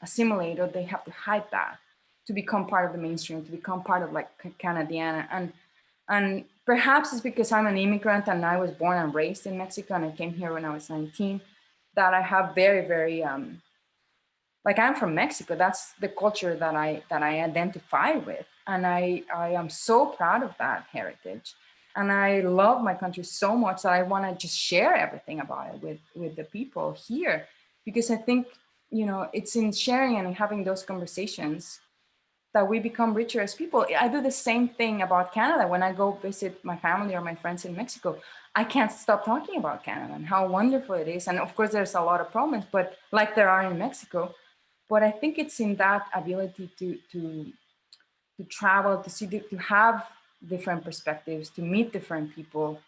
assimilate, or they have to hide that to become part of the mainstream, to become part of like Canadiana. And perhaps it's because I'm an immigrant and I was born and raised in Mexico, and I came here when I was 19, that I have very, very, like I'm from Mexico. That's the culture that I identify with. And I am so proud of that heritage. And I love my country so much that I want to just share everything about it with the people here, because I think, you know, it's in sharing and having those conversations that we become richer as people. I do the same thing about Canada. When I go visit my family or my friends in Mexico, I can't stop talking about Canada and how wonderful it is. And of course, there's a lot of problems, but like there are in Mexico. But I think it's in that ability to travel, to see, to have different perspectives, to meet different people,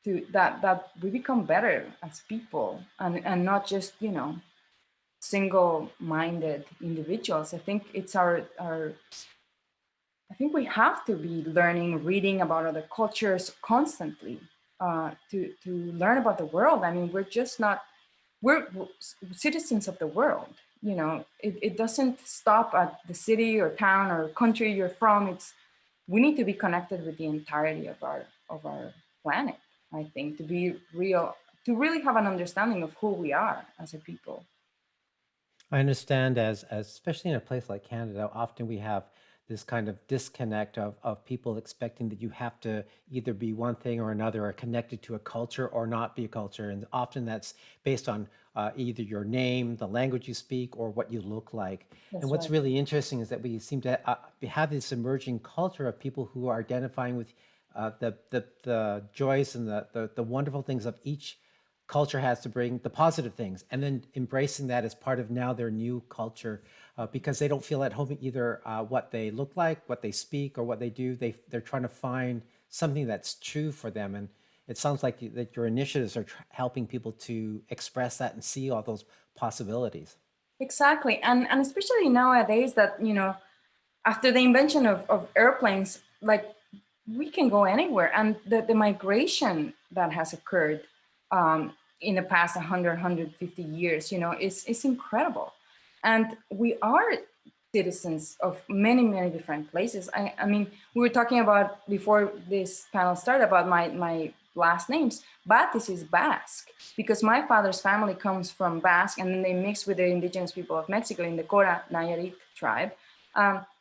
that we become better as people, and not just, you know, single-minded individuals. I think it's I think we have to be learning, reading about other cultures constantly, to learn about the world. I mean, we're citizens of the world. You know, it doesn't stop at the city or town or country you're from. We need to be connected with the entirety of our planet, I think, to really have an understanding of who we are as a people. I understand, as especially in a place like Canada, often we have this kind of disconnect of people expecting that you have to either be one thing or another, or connected to a culture or not be a culture. And often that's based on either your name, the language you speak, or what you look like. That's and what's right. really interesting is that we seem to have this emerging culture of people who are identifying with the joys and the wonderful things of each culture has to bring, the positive things, and then embracing that as part of now their new culture, because they don't feel at home either what they look like, what they speak, or what they do. They're trying to find something that's true for them. And it sounds like that your initiatives are helping people to express that and see all those possibilities. Exactly. And especially nowadays that, you know, after the invention of airplanes, like we can go anywhere. And the migration that has occurred in the past 100, 150 years, you know, it's incredible. And we are citizens of many, many different places. I mean, we were talking about before this panel started about my last names. Bátiz is Basque, because my father's family comes from Basque, and then they mix with the indigenous people of Mexico in the Cora Nayarit tribe.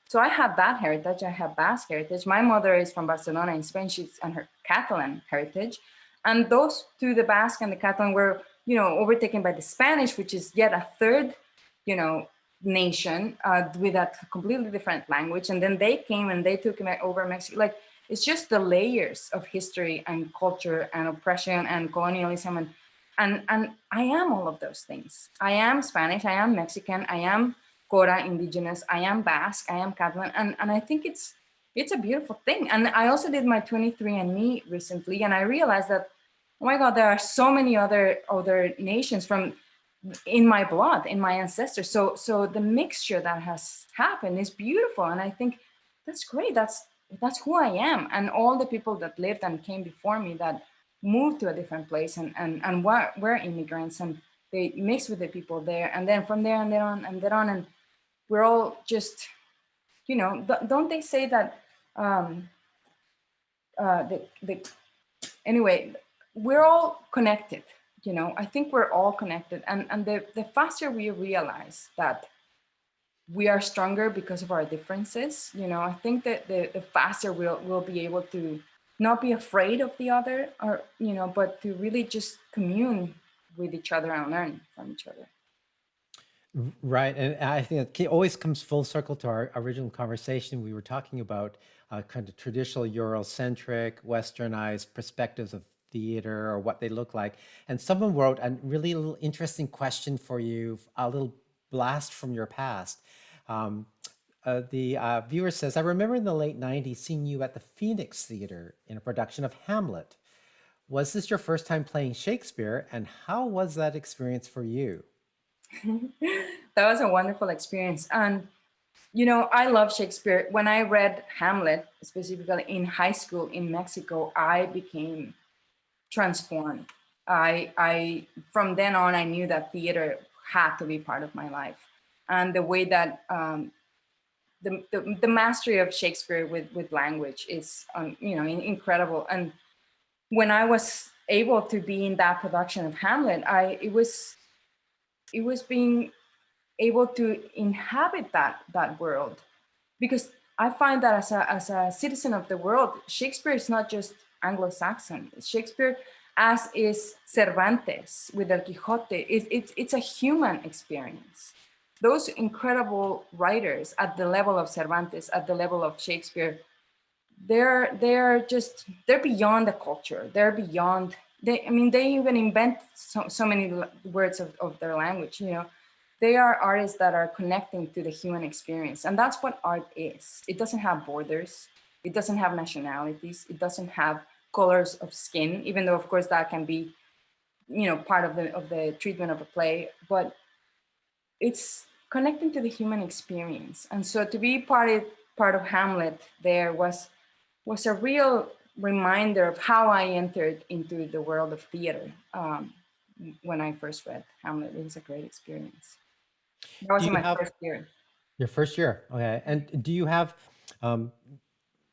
So I have that heritage. I have Basque heritage. My mother is from Barcelona in Spain. She's and her Catalan heritage. And those two, the Basque and the Catalan, were, you know, overtaken by the Spanish, which is yet a third, you know, nation with a completely different language. And then they came and they took over Mexico. Like, it's just the layers of history and culture and oppression and colonialism. And I am all of those things. I am Spanish, I am Mexican, I am Cora indigenous, I am Basque, I am Catalan. And I think it's a beautiful thing. And I also did my 23andMe recently, and I realized that, oh my God, there are so many other nations in my blood, in my ancestors. So the mixture that has happened is beautiful. And I think that's great. That's who I am. And all the people that lived and came before me that moved to a different place and were immigrants, and they mixed with the people there. And then from there and then on, and we're all just, you know, don't they say that the anyway, we're all connected. I think we're all connected, and the faster we realize that we are stronger because of our differences, I think that the faster we'll be able to not be afraid of the other, or but to really just commune with each other and learn from each other. Right. And I think it always comes full circle to our original conversation. We were talking about kind of traditional Eurocentric, westernized perspectives of theater or what they look like. And someone wrote a really little interesting question for you, a little blast from your past. The viewer says, I remember in the late 90s seeing you at the Phoenix Theater in a production of Hamlet. Was this your first time playing Shakespeare? And how was that experience for you? That was a wonderful experience. And, I love Shakespeare. When I read Hamlet, specifically in high school in Mexico, I became transformed. I from then on, I knew that theater had to be part of my life. And the way that the mastery of Shakespeare with language is, incredible. And when I was able to be in that production of Hamlet, it was being able to inhabit that world, because I find that as a citizen of the world, Shakespeare is not just Anglo-Saxon. Shakespeare, as is Cervantes with El Quijote, it's a human experience. Those incredible writers at the level of Cervantes, at the level of Shakespeare, they're beyond the culture. They're beyond. They even invent so many words of their language. They are artists that are connecting to the human experience, and that's what art is. It doesn't have borders. It doesn't have nationalities. It doesn't have colors of skin, even though of course that can be, part of the treatment of a play. But it's connecting to the human experience, and so to be part of Hamlet there was a real reminder of how I entered into the world of theater when I first read Hamlet. It was a great experience. That was in my first year. Your first year, okay. And do you have,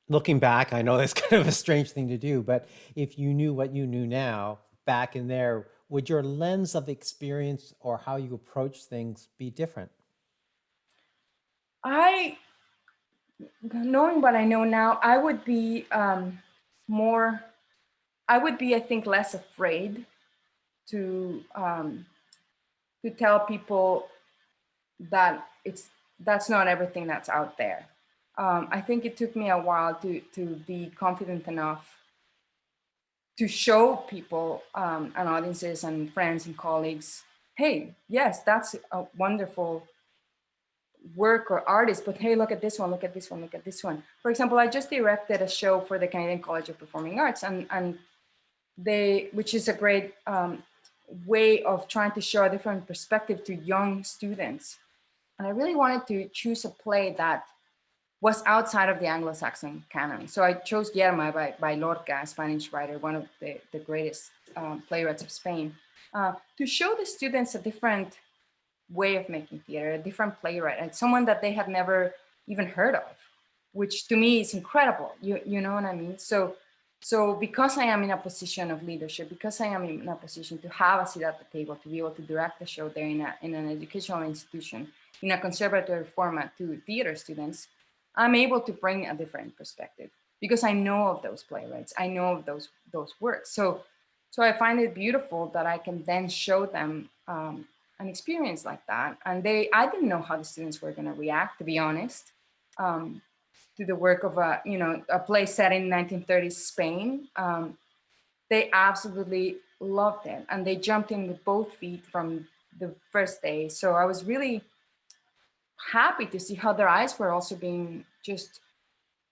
looking back, I know that's kind of a strange thing to do, but if you knew what you knew now, back in there, would your lens of experience or how you approach things be different? Knowing what I know now, I would be I think, less afraid to tell people that that's not everything that's out there. I think it took me a while to be confident enough to show people and audiences and friends and colleagues, hey, yes, that's a wonderful work or artist, but hey, look at this one, look at this one, look at this one. For example, I just directed a show for the Canadian College of Performing Arts, and which is a great way of trying to show a different perspective to young students. And I really wanted to choose a play that was outside of the Anglo-Saxon canon. So I chose Yerma by Lorca, a Spanish writer, one of the greatest playwrights of Spain, to show the students a different way of making theater, a different playwright, and someone that they had never even heard of, which to me is incredible. You know what I mean? So because I am in a position of leadership, because I am in a position to have a seat at the table, to be able to direct the show there in an educational institution, in a conservatory format to theater students, I'm able to bring a different perspective because I know of those playwrights, I know of those works. So I find it beautiful that I can then show them an experience like that. And I didn't know how the students were going to react, to be honest, to the work of a play set in 1930s Spain. They absolutely loved it, and they jumped in with both feet from the first day. So I was really happy to see how their eyes were also being just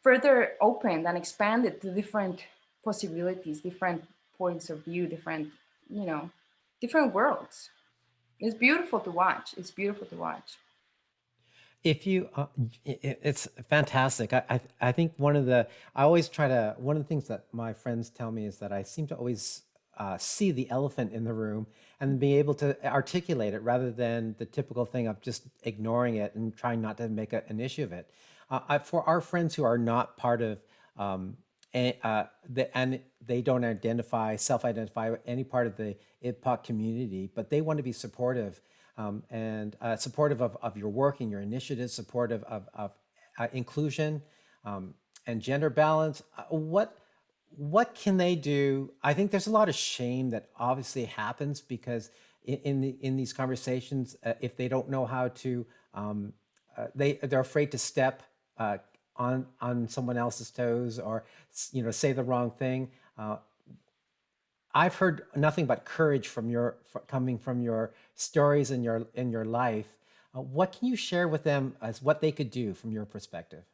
further opened and expanded to different possibilities, different points of view, different worlds. It's beautiful to watch. It's beautiful to watch. If you, it's fantastic. I think one of the things that my friends tell me is that I seem to always see the elephant in the room and be able to articulate it rather than the typical thing of just ignoring it and trying not to make an issue of it. For our friends who are not part of and they don't self-identify with any part of the IBPoC community, but they want to be supportive and supportive of your work and your initiatives, supportive of inclusion and gender balance. What can they do? I think there's a lot of shame that obviously happens because in these conversations, if they don't know how to, they're afraid to step on someone else's toes or say the wrong thing. I've heard nothing but courage coming from your stories in your life. What can you share with them as what they could do from your perspective?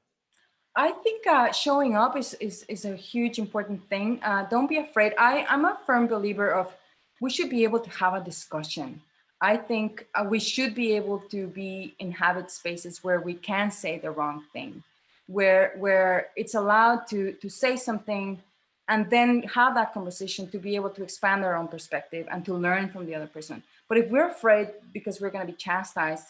I think showing up is a huge important thing. Don't be afraid. I'm a firm believer of we should be able to have a discussion. I think we should be able to inhabit spaces where we can say the wrong thing, where it's allowed to say something and then have that conversation to be able to expand our own perspective and to learn from the other person. But if we're afraid because we're going to be chastised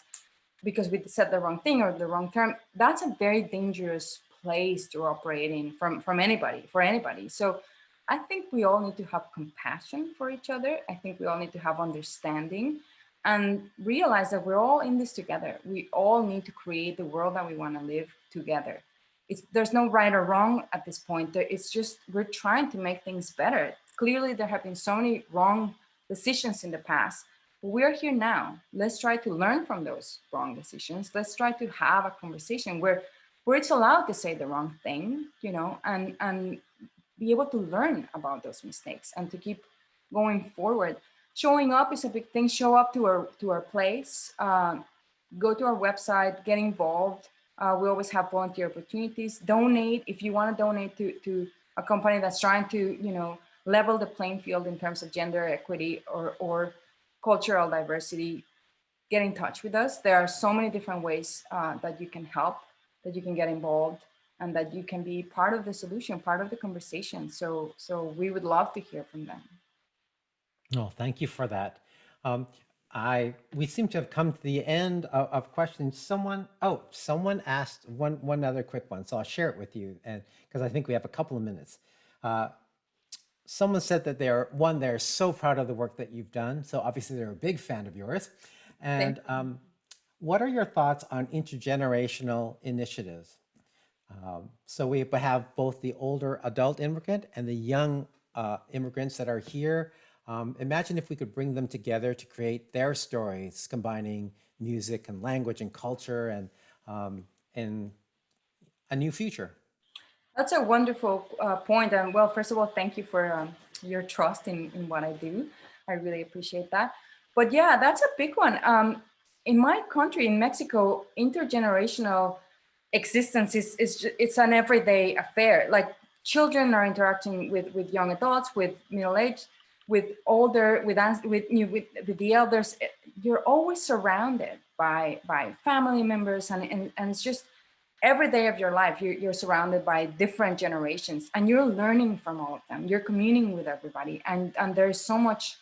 because we said the wrong thing or the wrong term, that's a very dangerous place to operate in for anybody. So I think we all need to have compassion for each other. I think we all need to have understanding and realize that we're all in this together. We all need to create the world that we want to live together. There's no right or wrong at this point. It's just we're trying to make things better. Clearly, there have been so many wrong decisions in the past. But we're here now. Let's try to learn from those wrong decisions. Let's try to have a conversation where it's allowed to say the wrong thing, and be able to learn about those mistakes and to keep going forward. Showing up is a big thing. Show up to our place. Go to our website. Get involved. We always have volunteer opportunities. Donate if you want to donate to a company that's trying to level the playing field in terms of gender equity or cultural diversity. Get in touch with us. There are so many different ways that you can help, that you can get involved, and that you can be part of the solution, part of the conversation. So we would love to hear from them. No, thank you for that. We seem to have come to the end of questions. Someone asked one other quick one, so I'll share it with you, and because I think we have a couple of minutes. Someone said that they're so proud of the work that you've done. So obviously they're a big fan of yours. And what are your thoughts on intergenerational initiatives? So we have both the older adult immigrant and the young immigrants that are here. Imagine if we could bring them together to create their stories, combining music and language and culture and a new future. That's a wonderful point. And well, first of all, thank you for your trust in what I do. I really appreciate that. But yeah, that's a big one. In my country, in Mexico, intergenerational existence it's an everyday affair. Like children are interacting with young adults, with middle-aged, with older, with the elders. You're always surrounded by family members, and it's just every day of your life, you're surrounded by different generations and you're learning from all of them. You're communing with everybody. And there's so much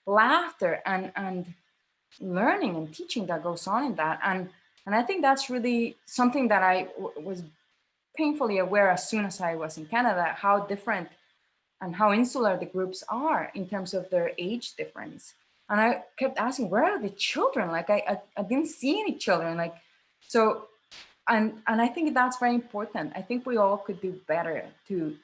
laughter and learning and teaching that goes on in that. And I think that's really something that I was painfully aware as soon as I was in Canada, how different and how insular the groups are in terms of their age difference. And I kept asking, where are the children? Like I didn't see any children. Like, so, and I think that's very important. I think we all could do better to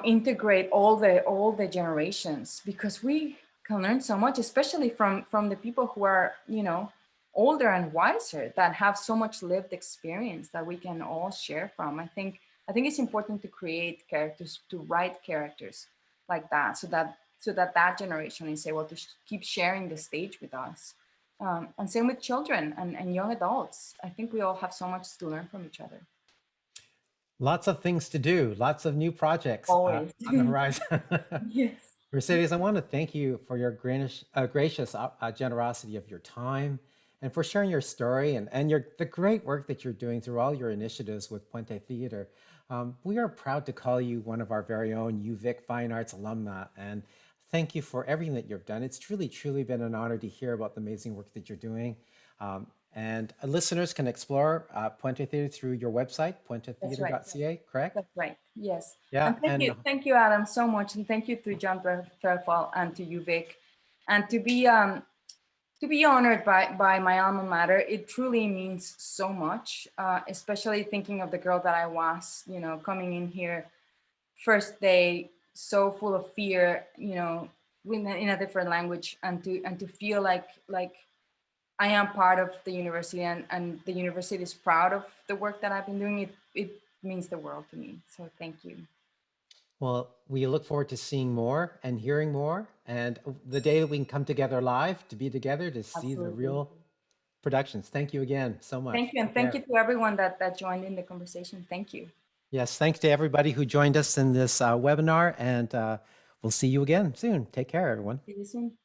integrate all the generations, because we can learn so much, especially from the people who are older and wiser, that have so much lived experience that we can all share from. I think it's important to create characters, to write characters like that, so that generation is able to keep sharing the stage with us. And same with children and young adults. I think we all have so much to learn from each other. Lots of things to do, lots of new projects Always. on the horizon. Yes. Mercedes, I want to thank you for your gracious generosity of your time and for sharing your story and the great work that you're doing through all your initiatives with Puente Theatre. We are proud to call you one of our very own UVic Fine Arts alumna, and thank you for everything that you've done. It's truly, truly been an honor to hear about the amazing work that you're doing. And listeners can explore Puente Theatre through your website, puentetheatre.ca, correct? That's right. Yes. Yeah. And thank you, Adam, so much, and thank you to John Fairfall and to UVic, and to be honored by my alma mater. It truly means so much, especially thinking of the girl that I was, you know, coming in here first day, so full of fear, you know, in a different language, and to feel like I am part of the university, and the university is proud of the work that I've been doing. It means the world to me. So thank you. Well, we look forward to seeing more and hearing more, and the day that we can come together live to be together to see the real productions. Thank you again so much. Thank you, and thank you to everyone that joined in the conversation. Thank you. Yes, thanks to everybody who joined us in this webinar, and we'll see you again soon. Take care, everyone. See you soon.